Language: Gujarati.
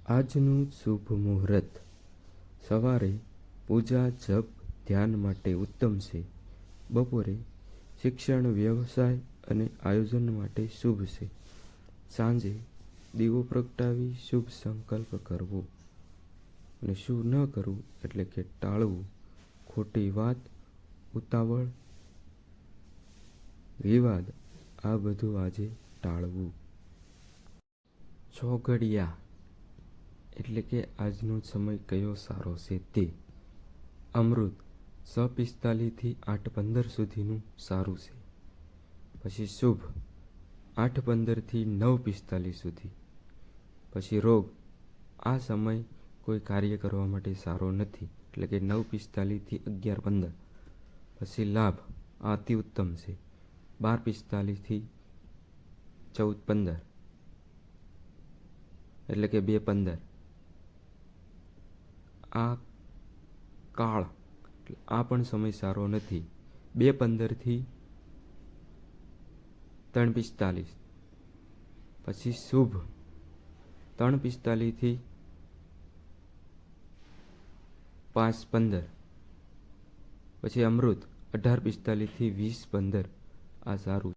આજનું શુભ મુહૂર્ત સવારે પૂજા જપ ધ્યાન માટે ઉત્તમ છે. બપોરે શિક્ષણ વ્યવસાય અને આયોજન માટે શુભ છે. સાંજે દીવો પ્રગટાવી શુભ સંકલ્પ કરવો અને શું ન કરવું એટલે કે ટાળવું. ખોટી વાત, ઉતાવળ, વિવાદ આ બધું આજે ટાળવું. ચોઘડિયા એટલે કે આજનો સમય કયો સારો છે તે અમૃત 6:45 થી 8:15 સુધીનું સારું છે. પછી શુભ 8:15 થી 9:45 સુધી. પછી રોગ આ સમય કોઈ કાર્ય કરવા માટે સારો નથી એટલે કે 9:45 થી 11:15. પછી લાભ આ અતિ ઉત્તમ છે 12:45 થી 14:15 એટલે કે 2:15. આ કાળ આ પણ સમય સારો નથી 2:15 થી 3:45. પછી શુભ 3:45 થી 5:15. પછી અમૃત 18:45 થી 20:15 આ સારું.